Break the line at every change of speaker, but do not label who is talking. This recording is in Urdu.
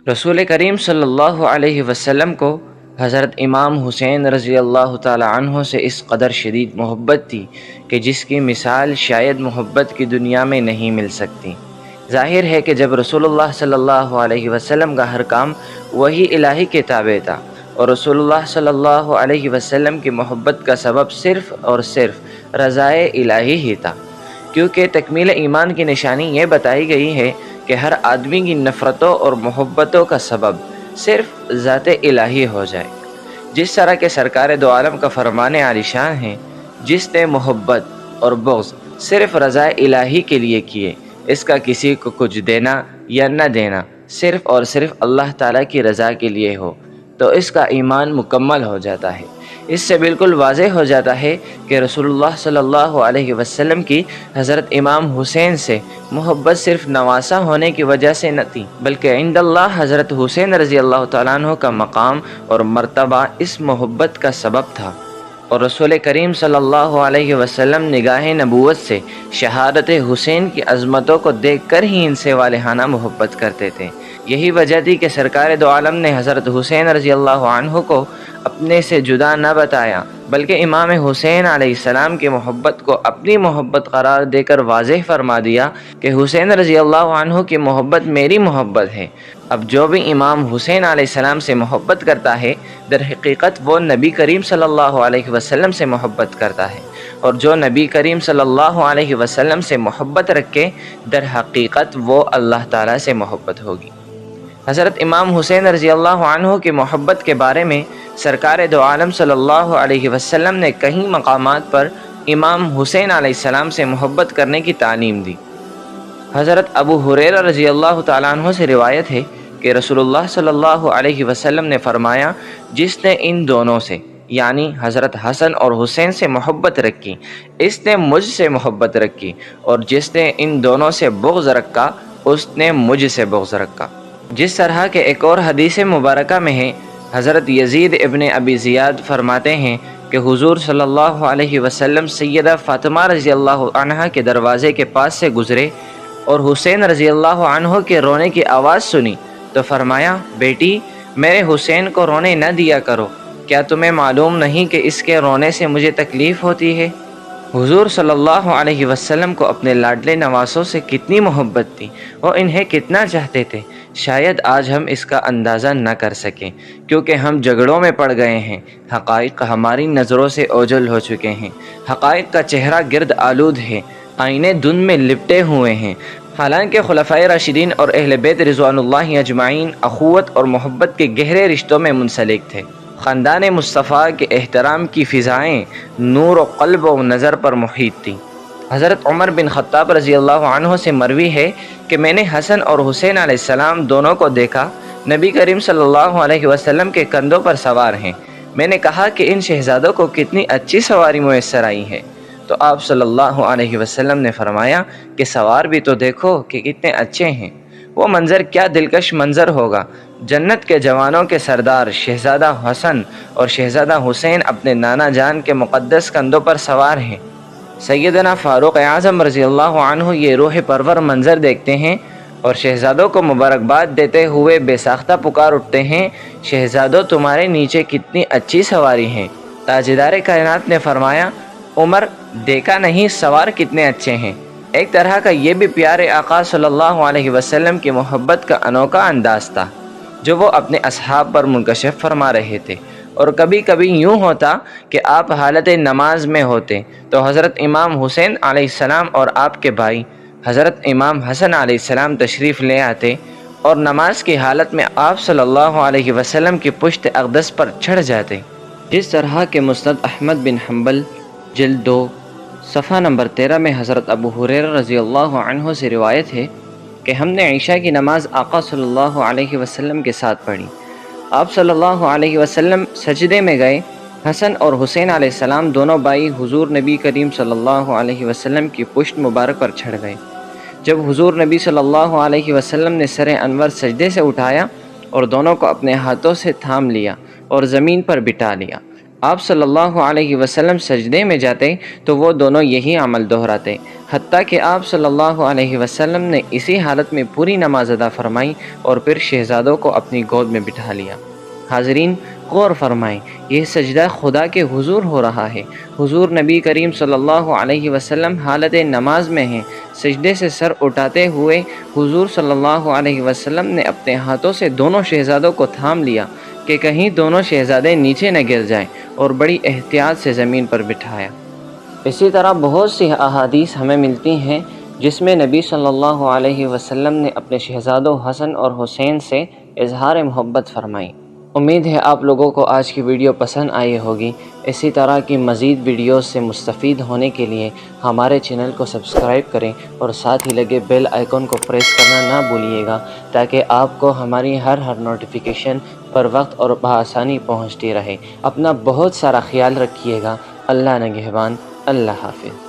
رسول کریم صلی اللہ علیہ وسلم کو حضرت امام حسین رضی اللہ تعالی عنہ سے اس قدر شدید محبت تھی کہ جس کی مثال شاید محبت کی دنیا میں نہیں مل سکتی۔ ظاہر ہے کہ جب رسول اللہ صلی اللہ علیہ وسلم کا ہر کام وحی الہی کے تابع تھا، اور رسول اللہ صلی اللہ علیہ وسلم کی محبت کا سبب صرف اور صرف رضائے الہی ہی تھا، کیونکہ تکمیل ایمان کی نشانی یہ بتائی گئی ہے کہ ہر آدمی کی نفرتوں اور محبتوں کا سبب صرف ذات الہی ہو جائے۔ جس طرح کے سرکار دو عالم کا فرمان عالی شان ہے، جس نے محبت اور بغض صرف رضا الہی کے لیے کیے، اس کا کسی کو کچھ دینا یا نہ دینا صرف اور صرف اللہ تعالیٰ کی رضا کے لیے ہو تو اس کا ایمان مکمل ہو جاتا ہے۔ اس سے بالکل واضح ہو جاتا ہے کہ رسول اللہ صلی اللہ علیہ وسلم کی حضرت امام حسین سے محبت صرف نواسا ہونے کی وجہ سے نہ تھی، بلکہ عند اللہ حضرت حسین رضی اللہ تعالیٰ عنہ کا مقام اور مرتبہ اس محبت کا سبب تھا، اور رسول کریم صلی اللہ علیہ وسلم نگاہ نبوت سے شہادت حسین کی عظمتوں کو دیکھ کر ہی ان سے والہانہ محبت کرتے تھے۔ یہی وجہ تھی کہ سرکار دو عالم نے حضرت حسین رضی اللہ عنہ کو اپنے سے جدا نہ بتایا، بلکہ امام حسین علیہ السلام کی محبت کو اپنی محبت قرار دے کر واضح فرما دیا کہ حسین رضی اللہ عنہ کی محبت میری محبت ہے۔ اب جو بھی امام حسین علیہ السلام سے محبت کرتا ہے، در حقیقت وہ نبی کریم صلی اللہ علیہ وسلم سے محبت کرتا ہے، اور جو نبی کریم صلی اللہ علیہ وسلم سے محبت رکھے، در حقیقت وہ اللہ تعالیٰ سے محبت ہوگی۔ حضرت امام حسین رضی اللہ عنہ کی محبت کے بارے میں سرکار دو عالم صلی اللہ علیہ وسلم نے کئی مقامات پر امام حسین علیہ السلام سے محبت کرنے کی تعلیم دی۔ حضرت ابو ہریرہ رضی اللہ تعالیٰ عنہ سے روایت ہے کہ رسول اللہ صلی اللہ علیہ وسلم نے فرمایا، جس نے ان دونوں سے یعنی حضرت حسن اور حسین سے محبت رکھی، اس نے مجھ سے محبت رکھی، اور جس نے ان دونوں سے بغض رکھا، اس نے مجھ سے بغض رکھا۔ جس طرح کے ایک اور حدیث مبارکہ میں ہے، حضرت یزید ابن ابی زیاد فرماتے ہیں کہ حضور صلی اللہ علیہ وسلم سیدہ فاطمہ رضی اللہ عنہا کے دروازے کے پاس سے گزرے اور حسین رضی اللہ عنہ کے رونے کی آواز سنی تو فرمایا، بیٹی میرے حسین کو رونے نہ دیا کرو، کیا تمہیں معلوم نہیں کہ اس کے رونے سے مجھے تکلیف ہوتی ہے؟ حضور صلی اللہ علیہ وسلم کو اپنے لاڈلے نواسوں سے کتنی محبت تھی، وہ انہیں کتنا چاہتے تھے، شاید آج ہم اس کا اندازہ نہ کر سکیں، کیونکہ ہم جھگڑوں میں پڑ گئے ہیں، حقائق ہماری نظروں سے اوجھل ہو چکے ہیں، حقائق کا چہرہ گرد آلود ہے، آئینے دھند میں لپٹے ہوئے ہیں۔ حالانکہ خلفائے راشدین اور اہل بیت رضوان اللہ اجمعین اخوت اور محبت کے گہرے رشتوں میں منسلک تھے۔ خاندان مصطفیٰ کے احترام کی فضائیں نور و قلب و نظر پر محیط تھیں۔ حضرت عمر بن خطاب رضی اللہ عنہ سے مروی ہے کہ میں نے حسن اور حسین علیہ السلام دونوں کو دیکھا، نبی کریم صلی اللہ علیہ وسلم کے کندھوں پر سوار ہیں۔ میں نے کہا کہ ان شہزادوں کو کتنی اچھی سواری میسر آئی ہے، تو آپ صلی اللہ علیہ وسلم نے فرمایا کہ سوار بھی تو دیکھو کہ کتنے اچھے ہیں۔ وہ منظر کیا دلکش منظر ہوگا، جنت کے جوانوں کے سردار شہزادہ حسن اور شہزادہ حسین اپنے نانا جان کے مقدس کندھوں پر سوار ہیں۔ سیدنا فاروق اعظم رضی اللہ عنہ یہ روح پرور منظر دیکھتے ہیں اور شہزادوں کو مبارکباد دیتے ہوئے بے ساختہ پکار اٹھتے ہیں، شہزادوں تمہارے نیچے کتنی اچھی سواری ہیں۔ تاجدار کائنات نے فرمایا، عمر دیکھا نہیں سوار کتنے اچھے ہیں۔ ایک طرح کا یہ بھی پیارے آقا صلی اللہ علیہ وسلم کی محبت کا انوکھا انداز تھا جو وہ اپنے اصحاب پر منکشف فرما رہے تھے، اور کبھی کبھی یوں ہوتا کہ آپ حالت نماز میں ہوتے تو حضرت امام حسین علیہ السلام اور آپ کے بھائی حضرت امام حسن علیہ السلام تشریف لے آتے اور نماز کی حالت میں آپ صلی اللہ علیہ وسلم کی پشت اقدس پر چڑھ جاتے۔ جس طرح کے مسند احمد بن حنبل جلد 2 صفحہ نمبر 13 میں حضرت ابو ہریرہ رضی اللہ عنہ سے روایت ہے کہ ہم نے عشاء کی نماز آقا صلی اللہ علیہ وسلم کے ساتھ پڑھی۔ آپ صلی اللہ علیہ وسلم سجدے میں گئے، حسن اور حسین علیہ السلام دونوں بھائی حضور نبی کریم صلی اللہ علیہ وسلم کی پشت مبارک پر چڑھ گئے۔ جب حضور نبی صلی اللہ علیہ وسلم نے سر انور سجدے سے اٹھایا اور دونوں کو اپنے ہاتھوں سے تھام لیا اور زمین پر بٹھا لیا، آپ صلی اللہ علیہ وسلم سجدے میں جاتے تو وہ دونوں یہی عمل دہراتے۔ حتیٰ کہ آپ صلی اللہ علیہ وسلم نے اسی حالت میں پوری نماز ادا فرمائی اور پھر شہزادوں کو اپنی گود میں بٹھا لیا۔ حاضرین، غور فرمائیں، یہ سجدہ خدا کے حضور ہو رہا ہے۔ حضور نبی کریم صلی اللہ علیہ وسلم حالت نماز میں ہیں۔ سجدے سے سر اٹھاتے ہوئے حضور صلی اللہ علیہ وسلم نے اپنے ہاتھوں سے دونوں شہزادوں کو تھام لیا کہ کہیں دونوں شہزادے نیچے نہ گر جائیں، اور بڑی احتیاط سے زمین پر بٹھایا۔ اسی طرح بہت سی احادیث ہمیں ملتی ہیں جس میں نبی صلی اللہ علیہ وسلم نے اپنے شہزادوں حسن اور حسین سے اظہار محبت فرمائی۔ امید ہے آپ لوگوں کو آج کی ویڈیو پسند آئی ہوگی۔ اسی طرح کی مزید ویڈیوز سے مستفید ہونے کے لیے ہمارے چینل کو سبسکرائب کریں اور ساتھ ہی لگے بیل آئیکن کو پریس کرنا نہ بھولیے گا، تاکہ آپ کو ہماری ہر نوٹیفیکیشن پر وقت اور بآسانی پہنچتی رہے۔ اپنا بہت سارا خیال رکھیے گا۔ اللہ نگہبان۔ اللہ حافظ۔